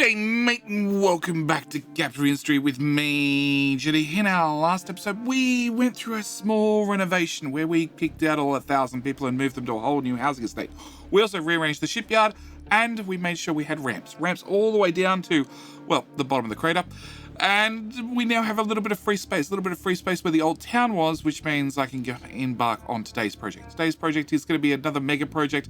G'day mate and welcome back to Capturing Street with me, Jetty. In our last episode, we went through a small renovation where we kicked out all 1,000 people and moved them to a whole new housing estate. We also rearranged the shipyard and we made sure we had ramps all the way down to, well, the bottom of the crater. And we now have a little bit of free space where the old town was, which means I can go embark on today's project. Today's project is going to be another mega project.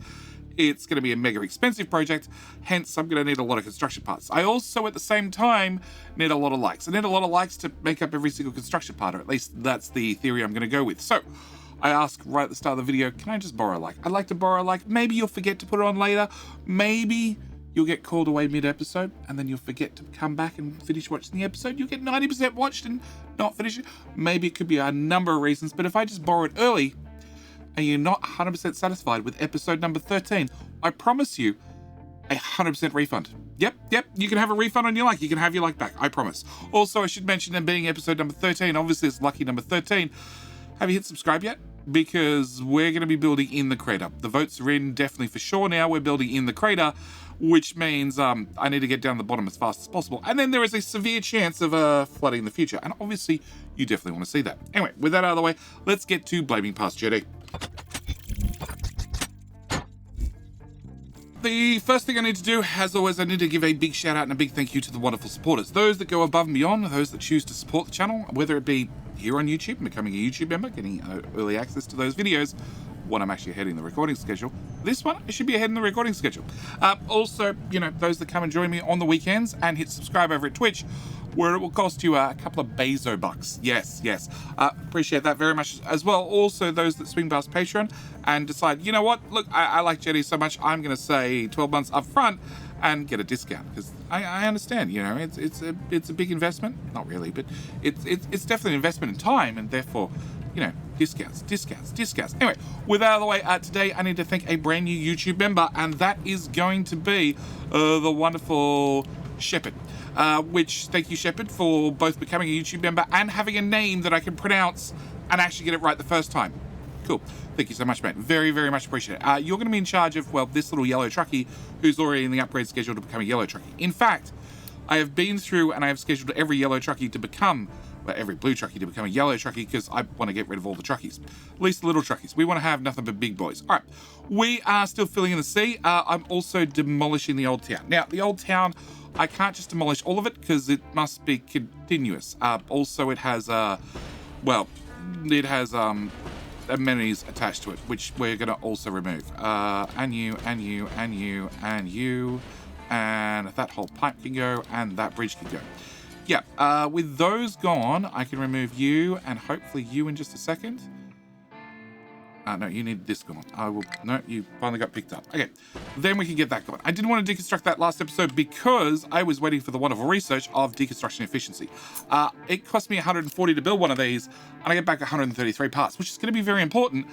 It's going to be a mega expensive project, hence I'm going to need a lot of construction parts. I also, at the same time, need a lot of likes. I need a lot of likes to make up every single construction part, or at least that's the theory I'm going to go with. So, I ask right at the start of the video, can I just borrow a like? I'd like to borrow a like. Maybe you'll forget to put it on later. Maybe you'll get called away mid-episode, and then you'll forget to come back and finish watching the episode. You'll get 90% watched and not finish it. Maybe it could be a number of reasons, but if I just borrow it early, and you're not 100% satisfied with episode number 13, I promise you a 100% refund. Yep, you can have a refund on your like. You can have your like back, I promise. Also, I should mention that being episode number 13, obviously it's lucky number 13. Have you hit subscribe yet? Because we're going to be building in the crater. The votes are in, definitely for sure now. We're building in the crater, which means I need to get down the bottom as fast as possible. And then there is a severe chance of flooding in the future. And obviously, you definitely want to see that. Anyway, with that out of the way, let's get to blaming past Jetty. The first thing I need to do, as always, I need to give a big shout out and a big thank you to the wonderful supporters. Those that go above and beyond, those that choose to support the channel, whether it be here on YouTube, becoming a YouTube member, getting early access to those videos, when I'm actually ahead in the recording schedule. This one, I should be ahead in the recording schedule. Also, those that come and join me on the weekends and hit subscribe over at Twitch, where it will cost you a couple of Bezo bucks. Yes. Appreciate that very much as well. Also, those that swing past Patreon and decide, you know what, look, I like Jetty so much, I'm going to say 12 months up front and get a discount, because I understand, it's a big investment. Not really, but it's definitely an investment in time, and therefore, discounts. Anyway, with that out of the way, today I need to thank a brand new YouTube member, and that is going to be the wonderful Shepherd. Which, thank you, Shepherd, for both becoming a YouTube member and having a name that I can pronounce and actually get it right the first time. Cool. Thank you so much, mate. Very, very much appreciate it. You're going to be in charge of, well, this little yellow truckie who's already in the upgrade schedule to become a yellow truckie. In fact, I have been through and I have scheduled every yellow truckie to become, well, every blue truckie to become a yellow truckie, because I want to get rid of all the truckies. At least the little truckies. We want to have nothing but big boys. All right. We are still filling in the sea. I'm also demolishing the old town. Now, the old town, I can't just demolish all of it because it must be continuous. Also, it has, amenities attached to it, which we're going to also remove. And you, and that whole pipe can go, and that bridge can go. Yeah, with those gone, I can remove you, and hopefully you in just a second. No, you need this gone. No, you finally got picked up. Okay, then we can get that gone. I didn't want to deconstruct that last episode because I was waiting for the wonderful research of deconstruction efficiency. It cost me 140 to build one of these, and I get back 133 parts, which is going to be very important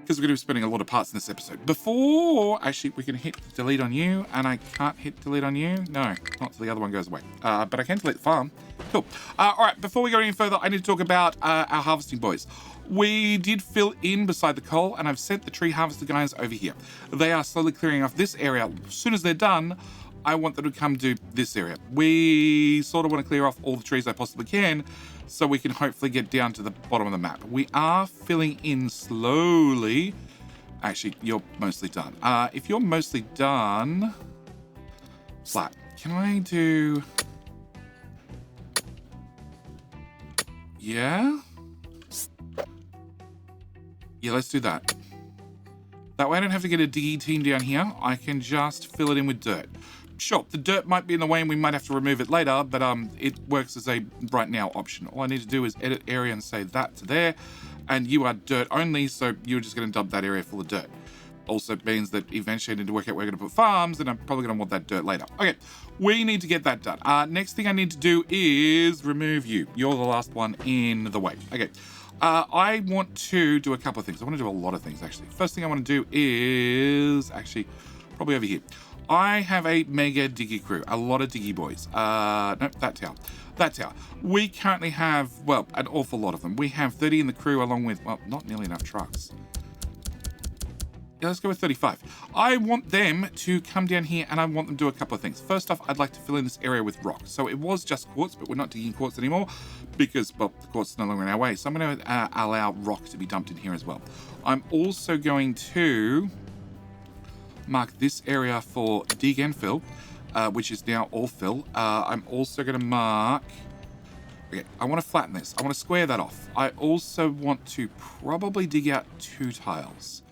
because we're going to be spending a lot of parts in this episode. Before, actually, we can hit delete on you, and I can't hit delete on you. No, not till the other one goes away. But I can delete the farm. Cool. All right, before we go any further, I need to talk about our harvesting boys. We did fill in beside the coal, and I've sent the tree harvester guys over here. They are slowly clearing off this area. As soon as they're done, I want them to come do this area. We sort of want to clear off all the trees I possibly can, so we can hopefully get down to the bottom of the map. We are filling in slowly. Actually, you're mostly done. If you're mostly done, flat. Can I do? Yeah, let's do that. That way I don't have to get a diggy team down here. I can just fill it in with dirt. Sure, the dirt might be in the way and we might have to remove it later, but it works as a right now option. All I need to do is edit area and say that to there, and you are dirt only, so you're just going to dump that area full of dirt. Also means that eventually I need to work out where we're going to put farms, and I'm probably going to want that dirt later. Okay, we need to get that done. Next thing I need to do is remove you. You're the last one in the way. Okay. I want to do a couple of things. I want to do a lot of things, actually. First thing I want to do is, actually, probably over here. I have a mega diggy crew, a lot of diggy boys. No, that tower. We currently have, well, an awful lot of them. We have 30 in the crew along with, well, not nearly enough trucks. Yeah, let's go with 35. I want them to come down here and I want them to do a couple of things. First off, I'd like to fill in this area with rock. So it was just quartz, but we're not digging quartz anymore because, well, the quartz is no longer in our way. So I'm going to allow rock to be dumped in here as well. I'm also going to mark this area for dig and fill, which is now all fill. I'm also going to mark... Okay, I want to flatten this. I want to square that off. I also want to probably dig out 2 tiles.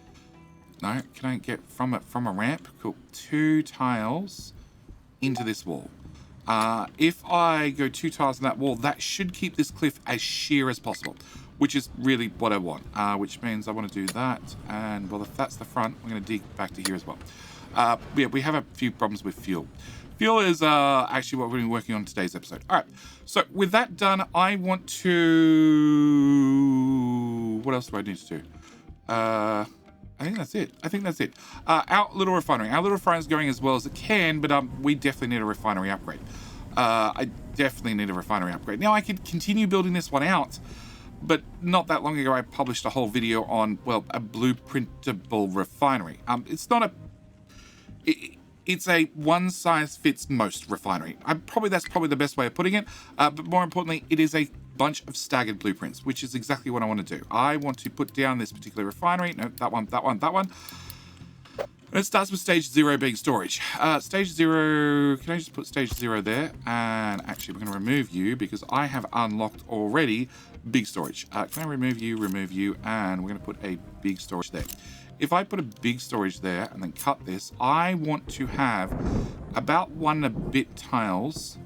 No, can I get from a ramp? Cool. 2 tiles into this wall. If I go 2 tiles in that wall, that should keep this cliff as sheer as possible, which is really what I want, which means I want to do that. And, well, if that's the front, I'm going to dig back to here as well. Yeah, we have a few problems with fuel. Fuel is actually what we're going to be working on in today's episode. All right, so with that done, I want to... What else do I need to do? I think that's it. Our little refinery. Our little refinery is going as well as it can, but we definitely need a refinery upgrade. I definitely need a refinery upgrade. Now, I could continue building this one out, but not that long ago, I published a whole video on, well, a blueprintable refinery. It's not a... It's a one-size-fits-most refinery. That's probably the best way of putting it. But more importantly, it is a bunch of staggered blueprints, which is exactly what I want to do. I want to put down this particular refinery. No, that one. And it starts with stage 0 being storage. Stage 0, can I just put stage 0 there? And actually, we're going to remove you because I have unlocked already big storage. Can I remove you, and we're going to put a big storage there. If I put a big storage there and then cut this, I want to have about 1 and a bit tiles,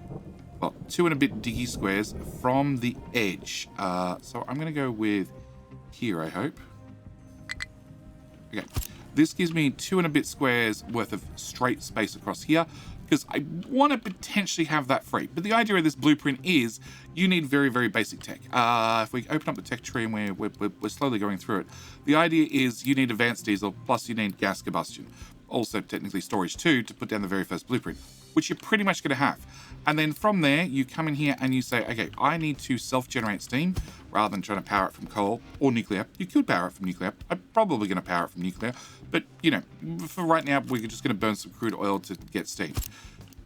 well, 2 and a bit diggy squares from the edge. So I'm going to go with here, I hope. Okay, this gives me 2 and a bit squares worth of straight space across here because I want to potentially have that free. But the idea of this blueprint is you need very, very basic tech. If we open up the tech tree and we're slowly going through it, the idea is you need advanced diesel, plus you need gas combustion. Also, technically storage too, to put down the very first blueprint, which you're pretty much going to have. And then from there, you come in here and you say, okay, I need to self-generate steam rather than trying to power it from coal or nuclear. You could power it from nuclear. I'm probably going to power it from nuclear. But, you know, for right now, we're just going to burn some crude oil to get steam.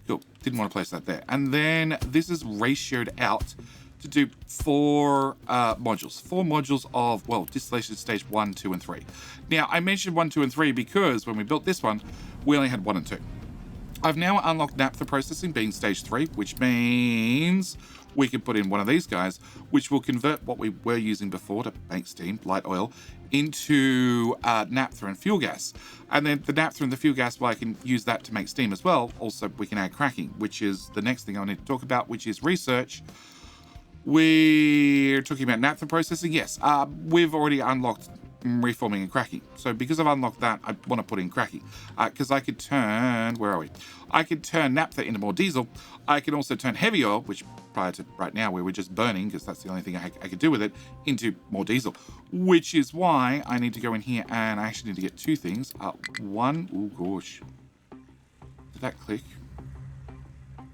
Cool. Didn't want to place that there. And then this is ratioed out to do 4 modules. 4 modules of, well, distillation stage 1, 2, and 3. Now, I mentioned 1, 2, and 3 because when we built this one, we only had 1 and 2. I've now unlocked naphtha processing being stage 3, which means we can put in one of these guys, which will convert what we were using before to make steam, light oil, into naphtha and fuel gas. And then the naphtha and the fuel gas, well, I can use that to make steam as well. Also, we can add cracking, which is the next thing I need to talk about, which is research. We're talking about naphtha processing. Yes, we've already unlocked reforming and cracking. So because I've unlocked that, I want to put in cracking because I could turn, where are we? I could turn naphtha into more diesel. I can also turn heavy oil, which prior to right now where we're just burning, because that's the only thing I could do with it, into more diesel, which is why I need to go in here and I actually need to get 2 things. One, oh gosh, did that click?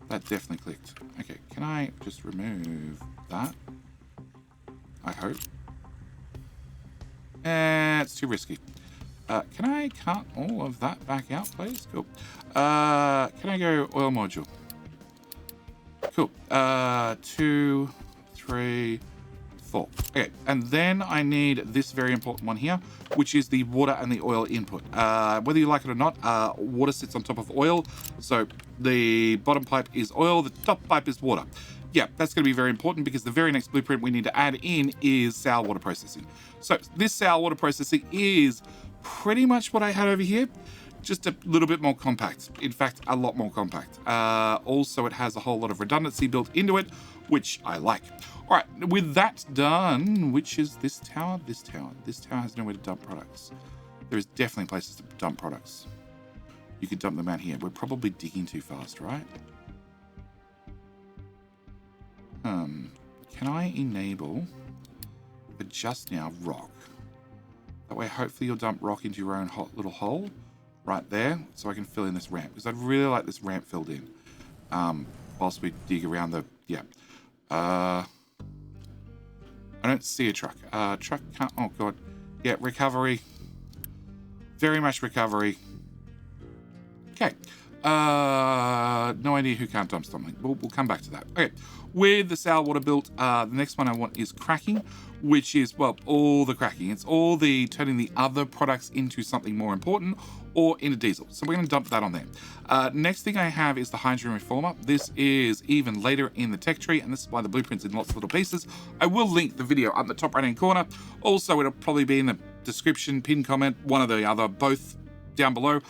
That definitely clicked. Okay, can I just remove that? I hope. It's too risky. Can I cut all of that back out, please? Cool. Can I go oil module? Cool. 2, 3, 4. Okay, and then I need this very important one here, which is the water and the oil input. Whether you like it or not, water sits on top of oil. So the bottom pipe is oil, the top pipe is water. Yeah, that's going to be very important because the very next blueprint we need to add in is sour water processing. So this sour water processing is pretty much what I had over here, just a little bit more compact. In fact, a lot more compact. Also, it has a whole lot of redundancy built into it, which I like. All right, with that done, which is this tower? This tower has nowhere to dump products. There is definitely places to dump products. You can dump them out here. We're probably digging too fast, right? Can I enable for just now rock? That way, hopefully you'll dump rock into your own hot little hole right there, so I can fill in this ramp, because I'd really like this ramp filled in whilst we dig around the, yeah. I don't see a truck. Truck can't, oh God. Yeah, recovery. Very much recovery. Okay. No idea who can't dump something. We'll come back to that. Okay. With the sour water built, the next one I want is cracking, which is, well, all the cracking. It's all the turning the other products into something more important or into diesel. So we're going to dump that on there. Next thing I have is the hydrogen reformer. This is even later in the tech tree, and this is why the blueprint's in lots of little pieces. I will link the video up in the top right-hand corner. Also, it'll probably be in the description, pinned comment, one or the other, both down below.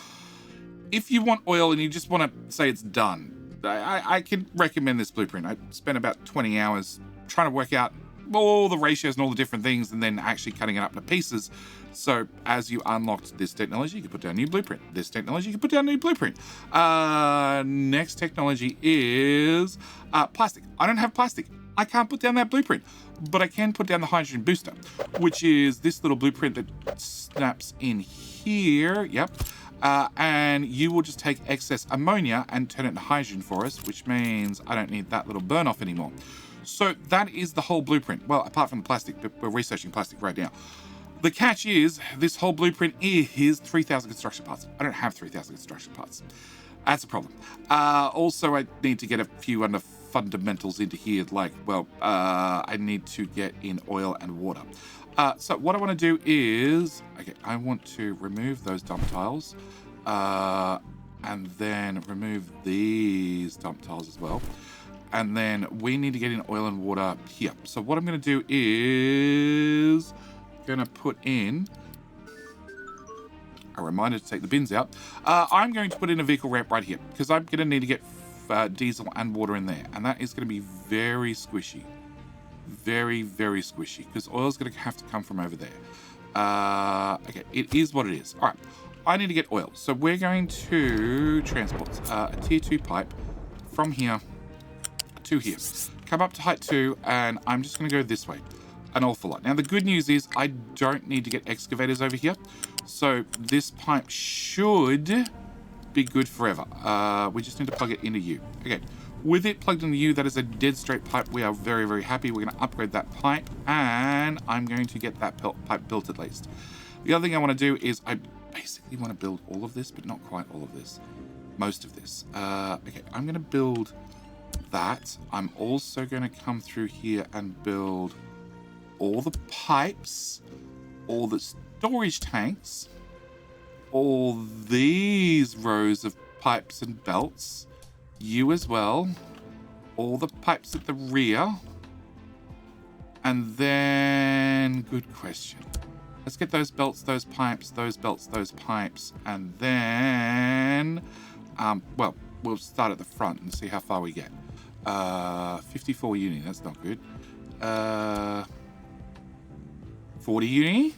If you want oil and you just want to say it's done, I can recommend this blueprint. I spent about 20 hours trying to work out all the ratios and all the different things and then actually cutting it up into pieces. So as you unlocked this technology, you can put down a new blueprint. This technology, you can put down a new blueprint. Next technology is plastic. I don't have plastic. I can't put down that blueprint, but I can put down the hydrogen booster, which is this little blueprint that snaps in here. Yep. And you will just take excess ammonia and turn it into hydrogen for us, which means I don't need that little burn off anymore. So that is the whole blueprint. Well, apart from the plastic, but we're researching plastic right now. The catch is this whole blueprint is 3,000 construction parts. I don't have 3,000 construction parts. That's a problem. Also, I need to get a few other fundamentals into here, like, well, I need to get in oil and water. So what I want to do is, okay, I want to remove those dump tiles, and then remove these dump tiles as well. And then we need to get in oil and water here. So what I'm going to do is going to put in a reminder to take the bins out. I'm going to put in a vehicle ramp right here because I'm going to need to get diesel and water in there. And that is going to be very squishy. Very, very squishy because oil's going to have to come from over there. Okay, it is what it is. All right, I need to get oil. So we're going to transport a tier 2 pipe from here to here. Come up to height 2, and I'm just going to go this way an awful lot. Now, the good news is I don't need to get excavators over here. So this pipe should be good forever. We just need to plug it into you. Okay. With it plugged into you, that is a dead straight pipe. We are very, very happy. We're going to upgrade that pipe, and I'm going to get that pipe built at least. The other thing I want to do is I basically want to build all of this, but not quite all of this. Most of this. Okay, I'm going to build that. I'm also going to come through here and build all the pipes, all the storage tanks, all these rows of pipes and belts, you as well, all the pipes at the rear, and then, good question, let's get those belts, those pipes, those belts, those pipes, and then, well, we'll start at the front and see how far we get. 54 uni, that's not good. 40 uni,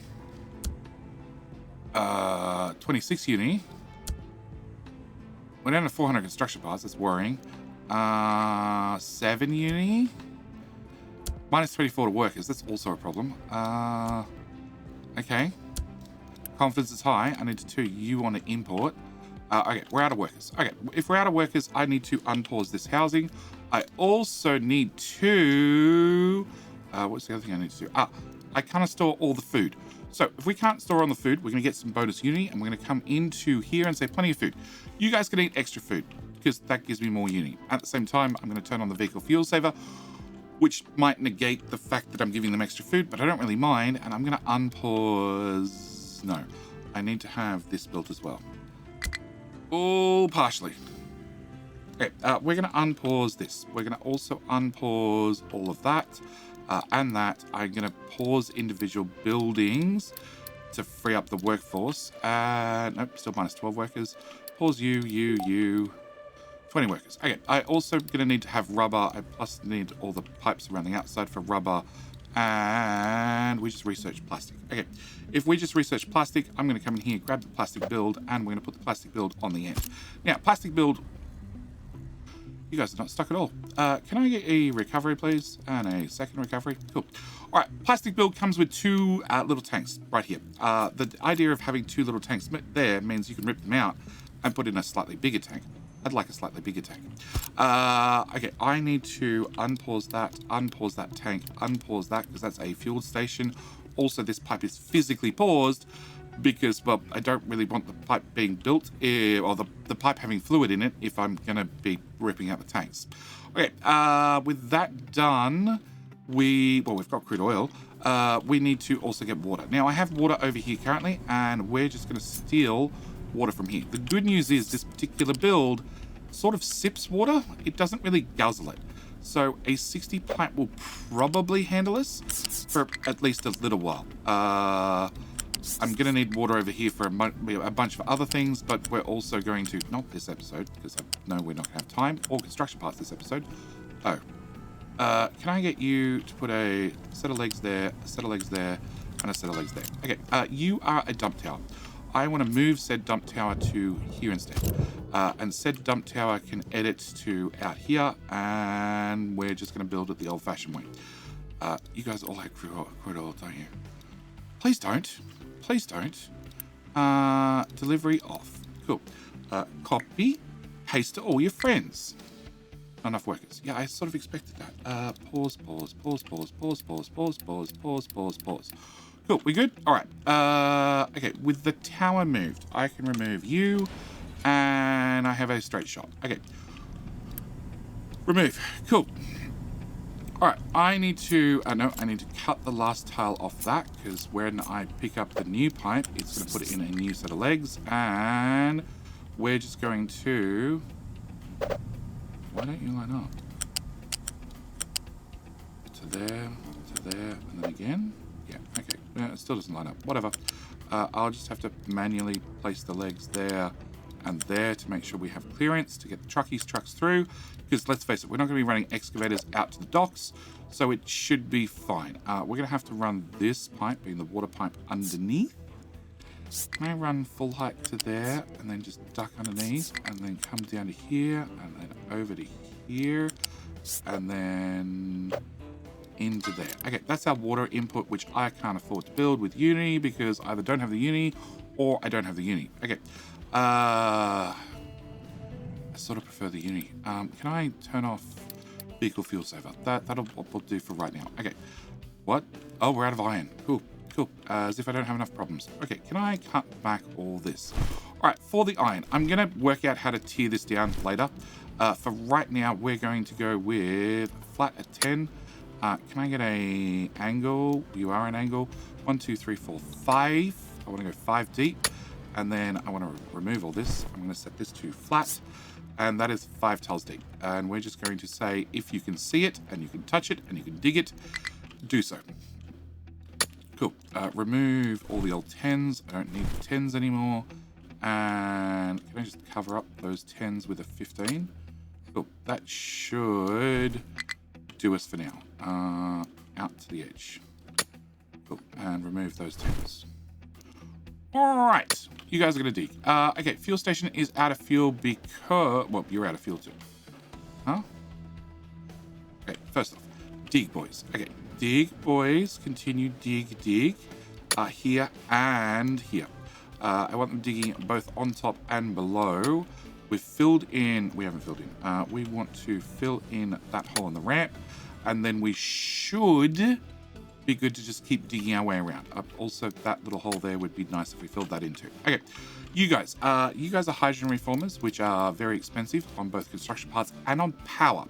26 uni. We're down to 400 construction parts. That's worrying. 7 uni. Minus 24 to workers. That's also a problem. Okay. Confidence is high. I need to 2 you on the import. Okay, we're out of workers. Okay, if we're out of workers, I need to unpause this housing. I also need to... what's the other thing I need to do? I can't store all the food. So if we can't store all the food, we're going to get some bonus uni, and we're going to come into here and say plenty of food. You guys can eat extra food because that gives me more uni. At the same time, I'm going to turn on the vehicle fuel saver, which might negate the fact that I'm giving them extra food, but I don't really mind. And I'm going to unpause. No, I need to have this built as well. Oh, partially. Okay, we're going to unpause this. We're going to also unpause all of that. And that, I'm going to pause individual buildings to free up the workforce. Nope, still minus 12 workers. Pause you. 20 workers. Okay, I also going to need to have rubber. I plus need all the pipes around the outside for rubber. And we just researched plastic. Okay, if we just research plastic, I'm going to come in here, grab the plastic build, and we're going to put the plastic build on the end. Now, plastic build... You guys are not stuck at all. Can I get a recovery, please? And a second recovery. Cool. All right. Plastic build comes with 2 little tanks right here. The idea of having 2 little tanks there means you can rip them out and put in a slightly bigger tank. I'd like a slightly bigger tank. Okay. I need to unpause that tank, unpause that because that's a fuel station. Also, this pipe is physically paused because, well, I don't really want the pipe being built, or the pipe having fluid in it if I'm going to be ripping out the tanks. Okay, with that done, we've got crude oil. We need to also get water. Now, I have water over here currently, and we're just going to steal water from here. The good news is this particular build sort of sips water. It doesn't really guzzle it. So a 60 pipe will probably handle us for at least a little while. I'm going to need water over here for a bunch of other things, but we're also going to, not this episode, because I know we're not going to have time, or construction parts this episode. Oh. Can I get you to put a set of legs there, a set of legs there, and a set of legs there? Okay, you are a dump tower. I want to move said dump tower to here instead. And said dump tower can edit to out here, and we're just going to build it the old-fashioned way. You guys all like crude oil, don't you? Please don't. Please don't. Delivery off. Cool. Copy. Paste to all your friends. Not enough workers. Yeah, I sort of expected that. Pause. Cool, we good? All right. Okay, with the tower moved, I can remove you, and I have a straight shot. Okay. Remove. Cool. All right, I need to cut the last tile off that, because when I pick up the new pipe, it's going to put it in a new set of legs, and we're just going to... Why don't you line up? To there, and then again. Yeah, okay. Yeah, it still doesn't line up. Whatever. I'll just have to manually place the legs there and there to make sure we have clearance to get the trucks through. Because let's face it, we're not going to be running excavators out to the docks, so it should be fine. We're going to have to run this pipe, being the water pipe, underneath. Can I run full height to there and then just duck underneath and then come down to here and then over to here and then into there? Okay, that's our water input, which I can't afford to build with Uni because I either don't have the Uni or I don't have the Uni. Okay, I sort of prefer the Uni. Can I turn off vehicle fuel saver? That'll do for right now. Okay, what? Oh, we're out of iron. Cool. As if I don't have enough problems. Okay, can I cut back all this? All right, for the iron, I'm going to work out how to tear this down later. For right now, we're going to go with flat at 10. Can I get a angle? You are an angle. 1, 2, 3, 4, 5. I want to go 5 deep. And then I want to remove all this. I'm going to set this to flat. And that is 5 tiles deep. And we're just going to say, if you can see it, and you can touch it, and you can dig it, do so. Cool. Remove all the old 10s. I don't need the 10s anymore. And can I just cover up those 10s with a 15? Cool. That should do us for now. Out to the edge. Cool. And remove those 10s. All right. You guys are going to dig. Okay. Fuel station is out of fuel because... Well, you're out of fuel too. Huh? Okay. First off, dig, boys. Okay. Dig, boys. Continue, dig. Here and here. I want them digging both on top and below. We've filled in... We haven't filled in. We want to fill in that hole in the ramp. And then we should be good to just keep digging our way around. Also, that little hole there would be nice if we filled that in too. Okay. You guys are hydrogen reformers, which are very expensive on both construction parts and on power.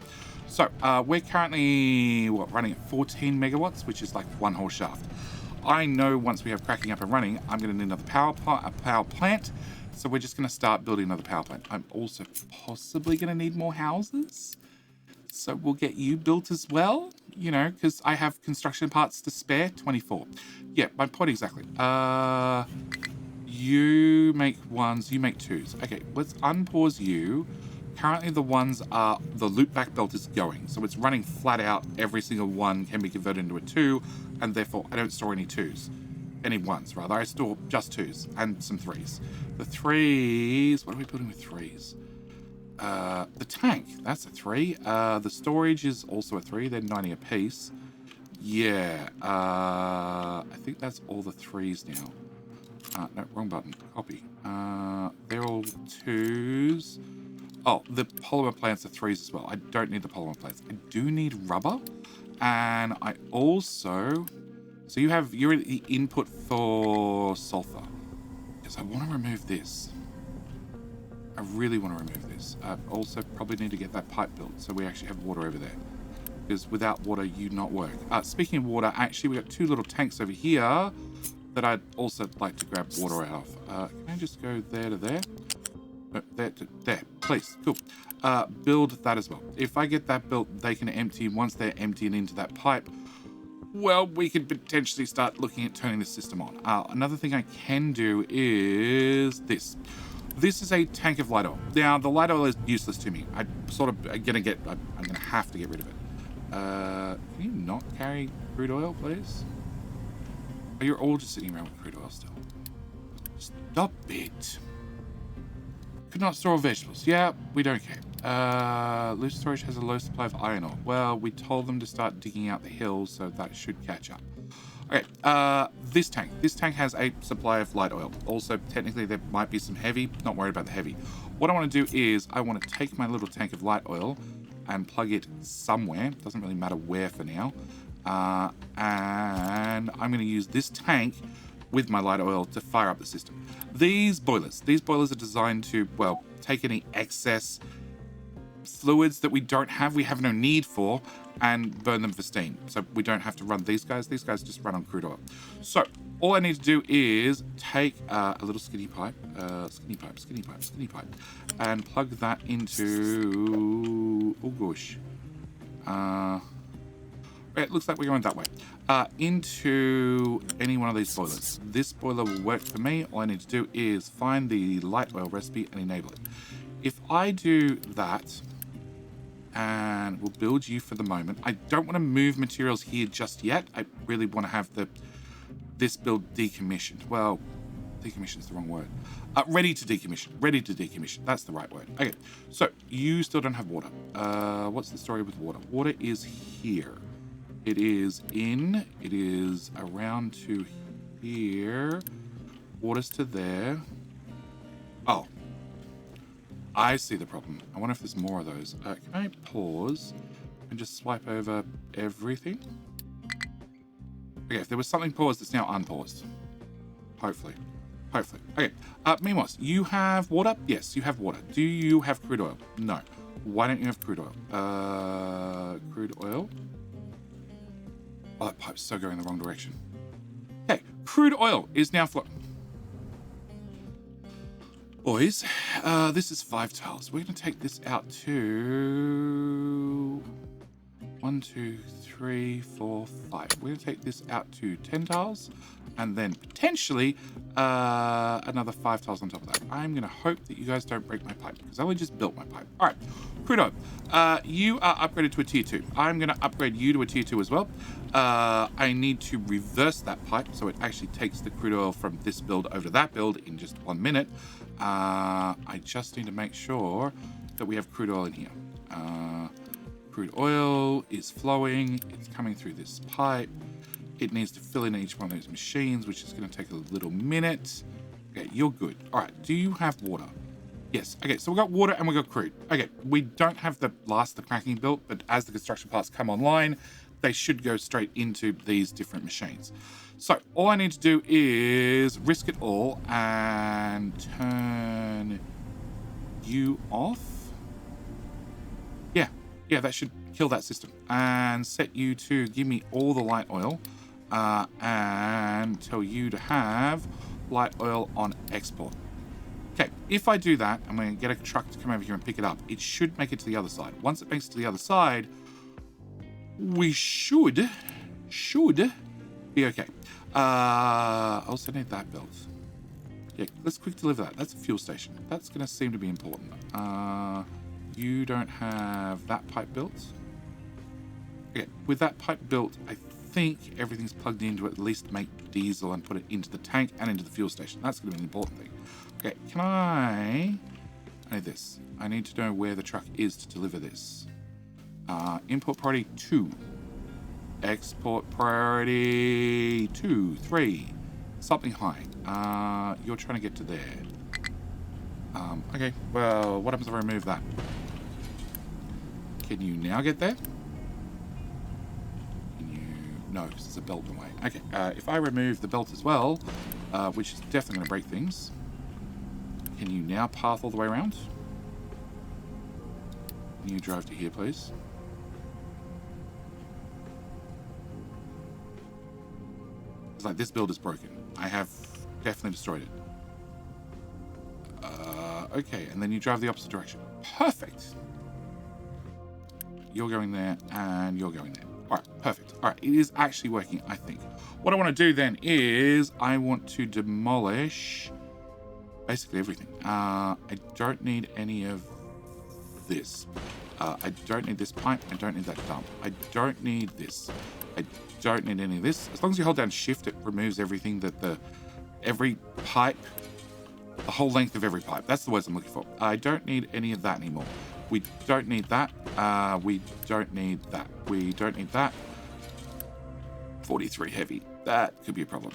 So we're currently running at 14 megawatts, which is like one whole shaft. I know once we have cracking up and running, I'm going to need another power plant. So we're just going to start building another power plant. I'm also possibly going to need more houses. So we'll get you built as well, you know, because I have construction parts to spare. 24. Yeah, my point exactly. You make ones, you make twos. Okay, let's unpause you. Currently the ones are, the loop back belt is going. So it's running flat out. Every single one can be converted into a 2. And therefore I don't store any 2s. Any 1s rather. I store just 2s and some 3s. The 3s, what are we building with 3s? The tank, that's a 3. The storage is also a 3. They're 90 a piece. Yeah, I think that's all the 3s now. No, wrong button. Copy. They're all 2s. Oh, the polymer plants are 3s as well. I don't need the polymer plants. I do need rubber. And I also... So you're the input for sulfur. So I want to remove this. I really want to remove this. Also, probably need to get that pipe built so we actually have water over there. Because without water, you not work. Speaking of water, actually, we got 2 little tanks over here that I'd also like to grab water out of. Can I just go there to there? There to there, please. Cool. Build that as well. If I get that built, they can empty. Once they're emptying into that pipe, well, we could potentially start looking at turning the system on. Another thing I can do is this. This is a tank of light oil. Now, the light oil is useless to me. I'm gonna have to get rid of it. Can you not carry crude oil, please? Oh, you're all just sitting around with crude oil still. Stop it. Could not store vegetables. Yeah, we don't care. Loose storage has a low supply of iron ore. Well, we told them to start digging out the hills, so that should catch up. Okay, this tank. This tank has a supply of light oil. Also, technically, there might be some heavy. Not worried about the heavy. What I want to do is I want to take my little tank of light oil and plug it somewhere. Doesn't really matter where for now. And I'm going to use this tank with my light oil to fire up the system. These boilers are designed to, well, take any excess fluids that we have no need for, and burn them for steam. So we don't have to run these guys. These guys just run on crude oil. So all I need to do is take a little skinny pipe, and plug that into, oh gosh. It looks like we're going that way. Into any one of these boilers. This boiler will work for me. All I need to do is find the light oil recipe and enable it. If I do that, and we'll build you for the moment. I don't want to move materials here just yet. I really want to have this build decommissioned. Well, decommissioned is the wrong word. Ready to decommission. That's the right word. Okay, so you still don't have water. What's the story with water? Water is here. It is around to here. Water's to there. Oh, I see the problem. I wonder if there's more of those. Can I pause and just swipe over everything? Okay, if there was something paused, it's now unpaused. Hopefully. Okay, meanwhile, you have water? Yes, you have water. Do you have crude oil? No. Why don't you have crude oil? Crude oil? Oh, that pipe's so going the wrong direction. Okay, crude oil is now flowing. Boys, this is 5 tiles. We're going to take this out to 1, 2, 3, 4, 5. We're going to take this out to 10 tiles, and then potentially another 5 tiles on top of that. I'm going to hope that you guys don't break my pipe, because I only just built my pipe. All right, crude oil. You are upgraded to a tier 2. I'm going to upgrade you to a tier 2 as well. I need to reverse that pipe, so it actually takes the crude oil from this build over to that build in just 1 minute. I just need to make sure that we have crude oil in here. Crude oil is flowing. It's coming through this pipe. It needs to fill in each one of those machines, which is going to take a little minute. Okay, you're good. All right, do you have water? Yes. Okay, so we got water and we got crude. Okay, we don't have the cracking built, but as the construction parts come online, they should go straight into these different machines. So all I need to do is risk it all and turn you off. Yeah, that should kill that system. And set you to give me all the light oil and tell you to have light oil on export. Okay, if I do that, I'm going to get a truck to come over here and pick it up. It should make it to the other side. Once it makes it to the other side, we should be okay. I also need that built. Yeah, let's quick deliver that. That's a fuel station. That's going to seem to be important. You don't have that pipe built. Okay, with that pipe built, I think everything's plugged in to at least make diesel and put it into the tank and into the fuel station. That's going to be an important thing. Okay, I need this. I need to know where the truck is to deliver this. Import priority 2. Export priority 2, 3. Something high. You're trying to get to there. Okay, well, what happens if I remove that? Can you now get there? Can you... No, because there's a belt in the way. Okay, if I remove the belt as well, which is definitely going to break things. Can you now path all the way around? Can you drive to here, please? It's like this build is broken. I have definitely destroyed it. Okay, and then you drive the opposite direction. Perfect. You're going there, and you're going there. All right, perfect. All right, it is actually working, I think. What I want to do then is I want to demolish basically everything. I don't need any of this. I don't need this pipe. I don't need that dump. I don't need this. I don't need any of this. As long as you hold down shift, it removes everything that every pipe, the whole length of every pipe. That's the words I'm looking for. I don't need any of that anymore. We don't need that. We don't need that. We don't need that. 43 heavy. That could be a problem.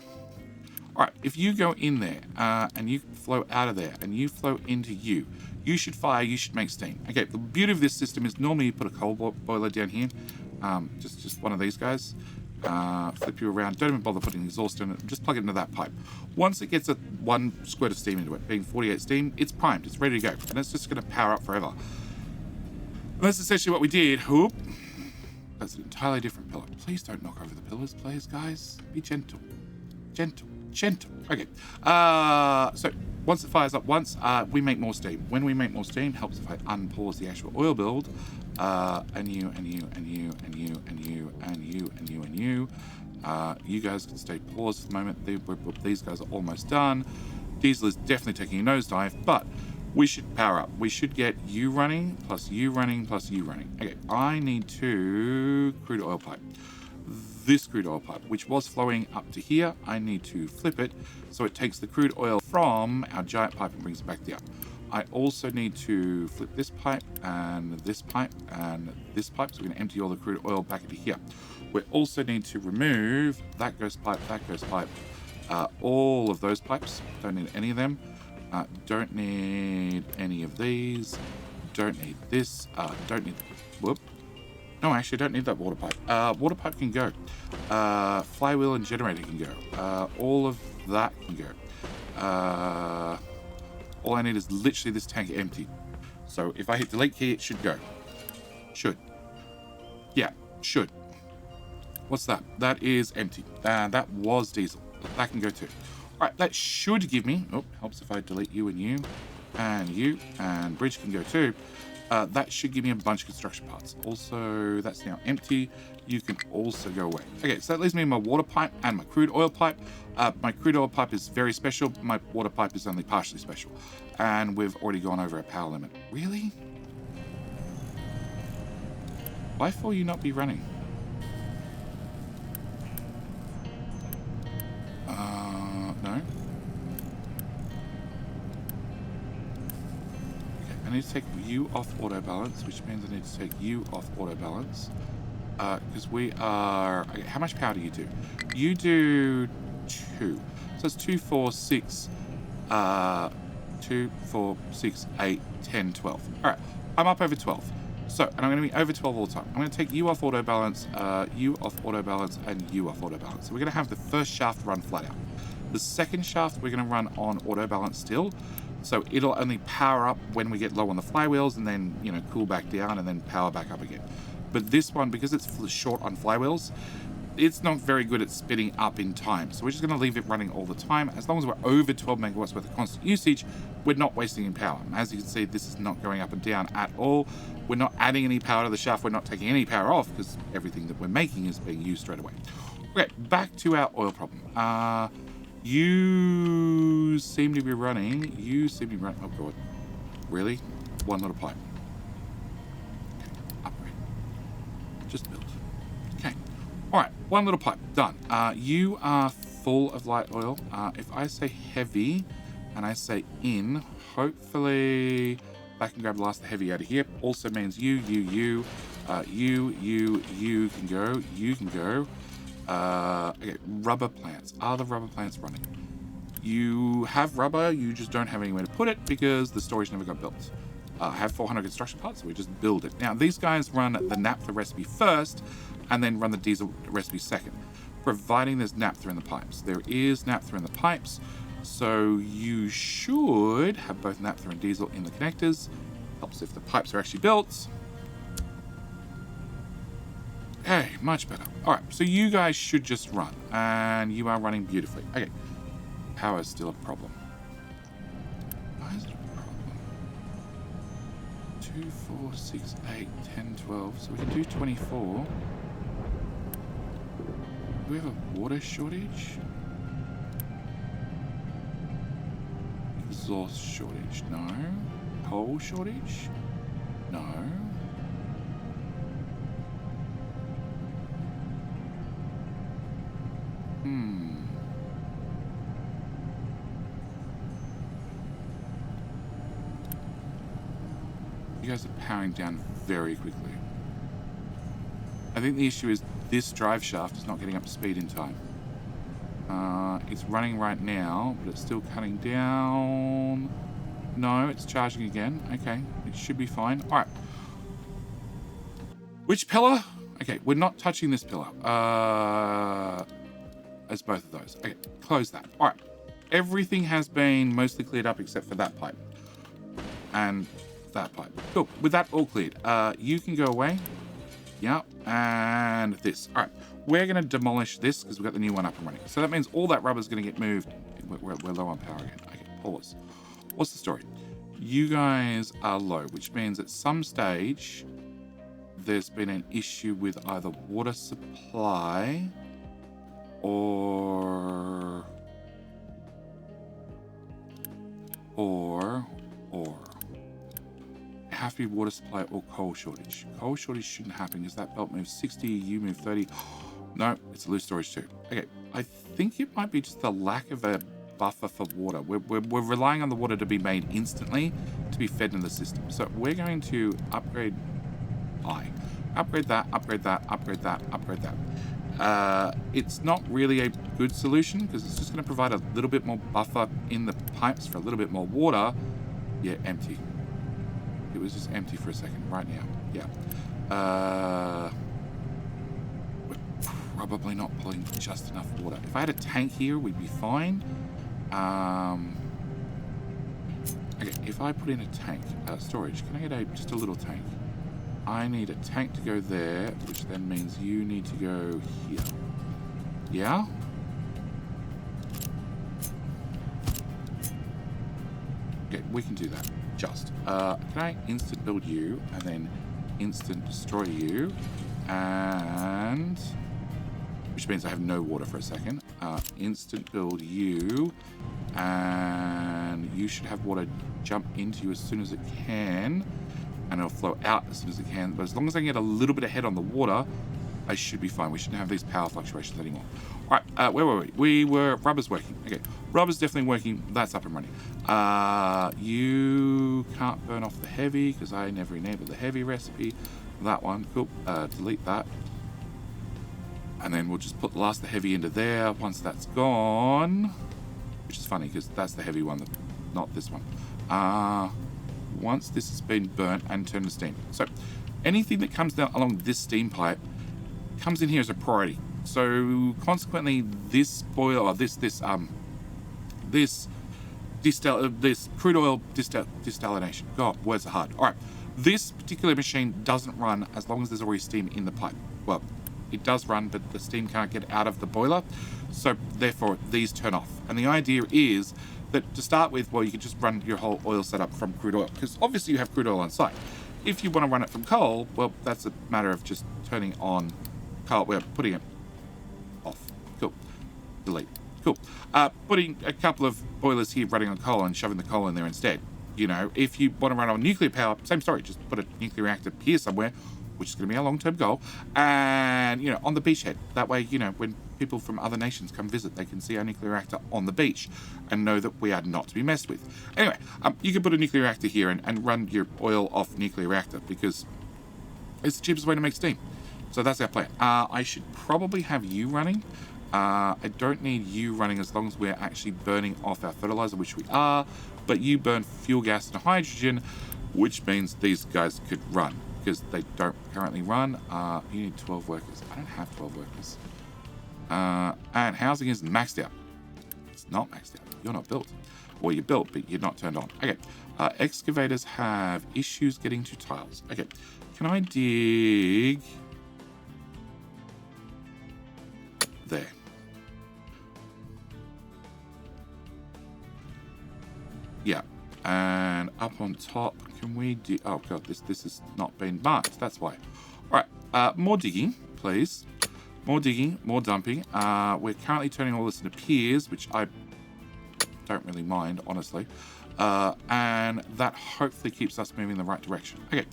All right, if you go in there and you flow out of there and you flow into you should fire, you should make steam. Okay, the beauty of this system is normally you put a coal boiler down here, just one of these guys, flip you around, don't even bother putting exhaust in it, just plug it into that pipe. Once it gets one squirt of steam into it, being 48 steam, it's primed, it's ready to go, and it's just going to power up forever. And that's essentially what we did. Whoop. That's an entirely different pillar. Please don't knock over the pillars, please, guys. Be gentle. Gentle. Gentle. Okay. So once it fires up once, we make more steam. When we make more steam, helps if I unpause the actual oil build. And you. You guys can stay paused for the moment. These guys are almost done. Diesel is definitely taking a nosedive, but we should power up. We should get you running, plus you running, plus you running. Okay, I need to crude oil pipe. This crude oil pipe, which was flowing up to here, I need to flip it so it takes the crude oil from our giant pipe and brings it back down. I also need to flip this pipe and this pipe and this pipe, so we're going to empty all the crude oil back into here. We also need to remove that ghost pipe, all of those pipes. Don't need any of them. Don't need any of these. Don't need this. Don't need... Whoop. No, actually, I don't need that water pipe. Water pipe can go. Flywheel and generator can go. All of that can go. All I need is literally this tank empty. So if I hit delete key, it should go. Should. Yeah, should. What's that? That is empty. That was diesel. That can go too. All right, that should give me... Oh, helps if I delete you, and bridge can go too. That should give me a bunch of construction parts. Also, that's now empty. You can also go away. Okay, so that leaves me my water pipe and my crude oil pipe. My crude oil pipe is very special. My water pipe is only partially special. And we've already gone over our power limit. Really? Why will you not be running? No. Okay, I need to take you off auto balance, which means I need to take you off auto balance. Because we are... Okay, how much power do you do? You do 2. So it's 2, 4, 6... 2, 4, 6, 8, 10, 12. Alright, I'm up over 12. So, and I'm going to be over 12 all the time. I'm going to take you off auto balance, you off auto balance, and you off auto balance. So we're going to have the first shaft run flat out. The second shaft we're going to run on auto balance still. So it'll only power up when we get low on the flywheels and then, you know, cool back down and then power back up again. But this one, because it's short on flywheels, it's not very good at spinning up in time. So we're just going to leave it running all the time. As long as we're over 12 megawatts worth of constant usage, we're not wasting in power. As you can see, this is not going up and down at all. We're not adding any power to the shaft. We're not taking any power off because everything that we're making is being used straight away. Okay, back to our oil problem. You seem to be running. Oh, God. Really? One little pipe. Okay, upgrade. Just build. Okay. All right, one little pipe. Done. You are full of light oil. If I say heavy and I say in, hopefully I can grab the last heavy out of here. Also means you can go. You can go. Okay, rubber plants. Are the rubber plants running? You have rubber, you just don't have anywhere to put it because the storage never got built. I have 400 construction parts, so we just build it. Now, these guys run the naphtha recipe first and then run the diesel recipe second, providing there's naphtha in the pipes. There is naphtha in the pipes. So you should have both naphtha and diesel in the connectors. Helps if the pipes are actually built. Okay, much better. All right, so you guys should just run, and you are running beautifully. Okay, power is still a problem. Why is it a problem? 2, 4, 6, 8, 10, 12. So we can do 24. Do we have a water shortage? Exhaust shortage? No. Coal shortage? No. You guys are powering down very quickly. I think the issue is this drive shaft is not getting up to speed in time. It's running right now, but it's still cutting down. No, it's charging again. Okay, it should be fine. All right. Which pillar? Okay, we're not touching this pillar. As both of those. Okay, close that. All right. Everything has been mostly cleared up except for that pipe. And that pipe. Cool. With that all cleared, you can go away. Yep. And this. All right. We're going to demolish this because we've got the new one up and running. So that means all that rubber is going to get moved. We're low on power again. Okay, pause. What's the story? You guys are low, which means at some stage there's been an issue with either water supply or have to be water supply or coal shortage. Coal shortage shouldn't happen because that belt moves 60, you move 30. No, it's a loose storage too. Okay, I think it might be just the lack of a buffer for water. We're relying on the water to be made instantly to be fed into the system. So we're going to upgrade upgrade that, upgrade that, upgrade that, upgrade that. It's not really a good solution because it's just going to provide a little bit more buffer in the pipes for a little bit more water. Yeah, empty. It was just empty for a second right now. Yeah. We're probably not pulling just enough water. If I had a tank here, we'd be fine. Okay, if I put in a tank, storage, can I get just a little tank? I need a tank to go there, which then means you need to go here. Yeah? Okay, we can do that. Just. Can I instant build you and then instant destroy you? And which means I have no water for a second. Instant build you, and you should have water jump into you as soon as it can, and it'll flow out as soon as it can. But as long as I can get a little bit ahead on the water, I should be fine. We shouldn't have these power fluctuations anymore. All right, where were we? We were rubber's working. Okay, rubber's definitely working. That's up and running. You can't burn off the heavy because I never enabled the heavy recipe. That one, cool. Delete that. And then we'll just put the last of the heavy into there once that's gone. Which is funny because that's the heavy one, not this one. Once this has been burnt and turned to steam. So anything that comes down along this steam pipe comes in here as a priority. So consequently, this boil or this crude oil desalination. God, words are hard. All right, this particular machine doesn't run as long as there's already steam in the pipe. Well, it does run, but the steam can't get out of the boiler. So therefore, these turn off. And the idea is that to start with, well, you can just run your whole oil setup from crude oil because obviously you have crude oil on site. If you want to run it from coal, well, that's a matter of just turning on coal. We're putting it off. Cool. Delete. Cool. Putting a couple of boilers here running on coal and shoving the coal in there instead. You know, if you want to run on nuclear power, same story. Just put a nuclear reactor here somewhere, which is going to be a long-term goal, and, you know, on the beachhead. That way, you know, when people from other nations come visit, they can see our nuclear reactor on the beach and know that we are not to be messed with. Anyway, you can put a nuclear reactor here and run your oil off nuclear reactor because it's the cheapest way to make steam. So that's our plan. I should probably have you running. I don't need you running as long as we're actually burning off our fertilizer, which we are, but you burn fuel gas and hydrogen, which means these guys could run because they don't currently run. You need 12 workers. I don't have 12 workers. And housing is maxed out. It's not maxed out. you're not built. Well, you're built, but you're not turned on. Okay. Excavators have issues getting to tiles. Okay. Can I dig... there. Yeah. And up on top, can we do... oh, God, this has not been marked. That's why. All right. More digging, please. More digging, more dumping. We're currently turning all this into piers, which I don't really mind, honestly. And that hopefully keeps us moving in the right direction. Okay.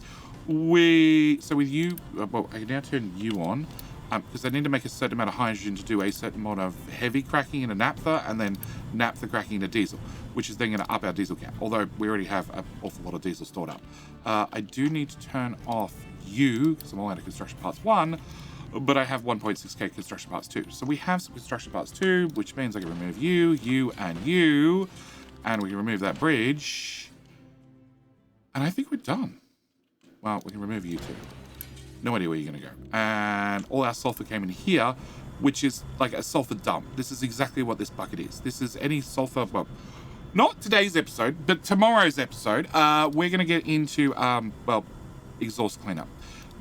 So with you... well, I can now turn you on. Because I need to make a certain amount of hydrogen to do a certain amount of heavy cracking in a naphtha, and then naphtha cracking in a diesel, which is then going to up our diesel count, although we already have an awful lot of diesel stored up. I do need to turn off you, because I'm all out of construction parts 1, but I have 1.6k construction parts 2. So we have some construction parts 2, which means I can remove you, and you, and we can remove that bridge. And I think we're done. Well, we can remove you too. No idea where you're going to go. And all our sulfur came in here, which is like a sulfur dump. This is exactly what this bucket is. This is any sulfur, well, not today's episode, but tomorrow's episode. We're going to get into, well, exhaust cleanup,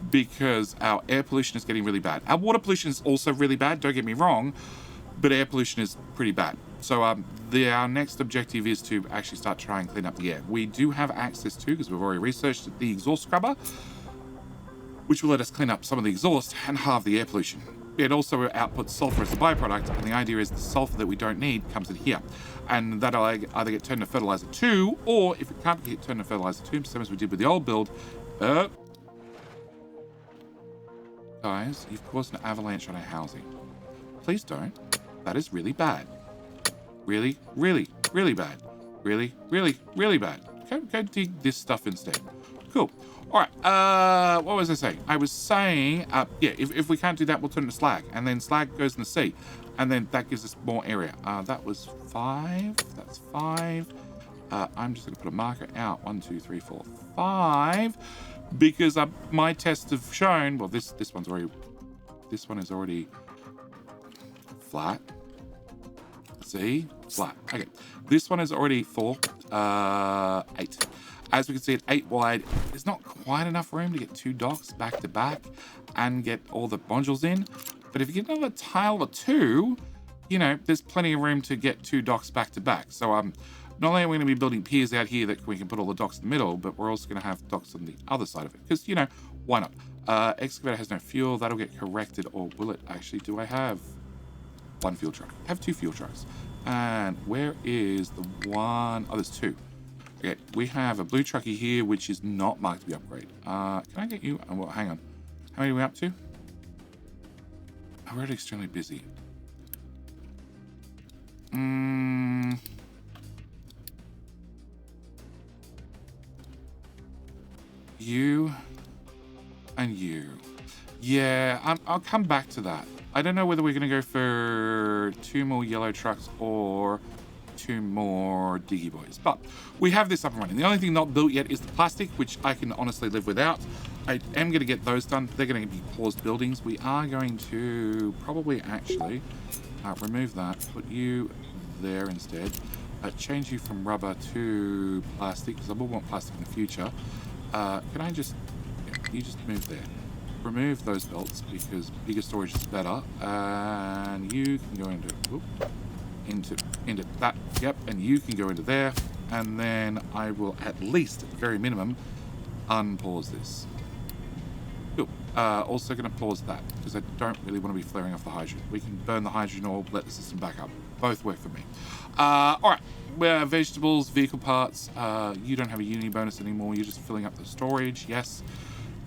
because our air pollution is getting really bad. Our water pollution is also really bad, don't get me wrong, but air pollution is pretty bad. So our next objective is to actually start trying and clean up the air. We do have access to, because we've already researched the exhaust scrubber, which will let us clean up some of the exhaust and halve the air pollution. It also outputs sulfur as a byproduct, and the idea is the sulfur that we don't need comes in here. And that'll either get turned to fertilizer 2, or if it can't get turned to fertilizer 2, same as we did with the old build, guys, you've caused an avalanche on our housing. Please don't. That is really bad. Really, really, really bad. Really, really, really bad. Go dig this stuff instead. Cool. All right, what was I saying? I was saying, yeah, if we can't do that, we'll turn it to slag. And then slag goes in the sea. And then that gives us more area. That was 5. That's 5. I'm just going to put a marker out. 1, 2, 3, 4, 5. Because my tests have shown, well, this one is already flat. See? Flat. Okay. This one is already 4, 8. As we can see, at 8 wide, there's not quite enough room to get 2 docks back to back and get all the modules in. But if you get another tile or 2, you know, there's plenty of room to get 2 docks back to back. So not only are we going to be building piers out here that we can put all the docks in the middle, but we're also going to have docks on the other side of it. Because, you know, why not? Excavator has no fuel. That'll get corrected. Or will it actually? Do I have 1 fuel truck? I have 2 fuel trucks. And where is the one? Oh, there's 2. Okay, we have a blue trucky here, which is not marked to be upgrade. Can I get you? Oh, well, hang on. How many are we up to? Oh, we're already extremely busy. You and you. Yeah, I'll come back to that. I don't know whether we're going to go for 2 more yellow trucks or 2 more diggy boys, but we have this up and running. The only thing not built yet is the plastic, which I can honestly live without. I am going to get those done. They're going to be paused buildings. We are going to probably actually remove that, put you there instead, change you from rubber to plastic, because I will want plastic in the future. Can I just, yeah, you just move there. Remove those belts, because bigger storage is better, and you can go into that, yep, and you can go into there, and then I will at least, at the very minimum, unpause this. Cool. Also going to pause that, because I don't really want to be flaring off the hydrogen. We can burn the hydrogen or let the system back up. Both work for me. Alright, we're vegetables, vehicle parts. You don't have a uni bonus anymore, you're just filling up the storage, yes.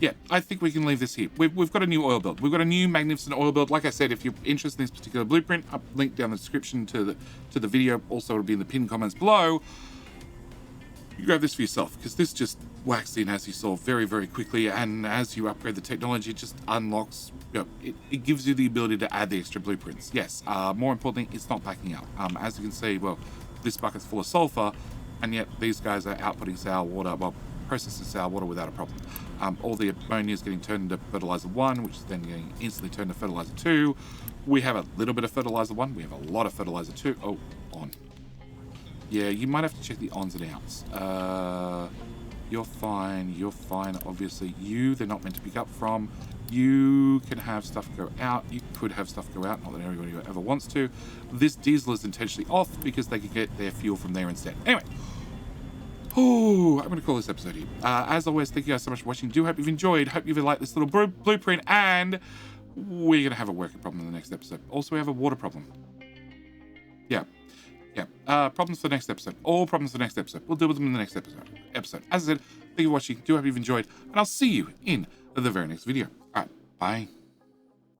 Yeah, I think we can leave this here. We've got a new oil build. We've got a new magnificent oil build. Like I said, if you're interested in this particular blueprint, I'll link down the description to the video. Also, it'll be in the pinned comments below. You grab this for yourself, because this just waxed in, as you saw, very, very quickly. And as you upgrade the technology, it just unlocks, you know, it gives you the ability to add the extra blueprints. Yes, more importantly, it's not backing up. As you can see, well, this bucket's full of sulfur, and yet these guys are outputting sour water, well, processing sour water without a problem. All the ammonia is getting turned into fertilizer 1, which is then getting instantly turned to fertilizer 2. We have a little bit of fertilizer 1. We have a lot of fertilizer 2. Oh, on. Yeah, you might have to check the ons and outs. You're fine. You're fine. Obviously, they're not meant to pick up from. You can have stuff go out. You could have stuff go out. Not that anybody ever wants to. This diesel is intentionally off because they could get their fuel from there instead. Anyway. Oh, I'm going to call this episode here. As always, thank you guys so much for watching. Do hope you've enjoyed. Hope you've liked this little blueprint. And we're going to have a working problem in the next episode. Also, we have a water problem. Yeah. Problems for the next episode. All problems for the next episode. We'll deal with them in the next episode. As I said, thank you for watching. Do hope you've enjoyed. And I'll see you in the very next video. All right. Bye.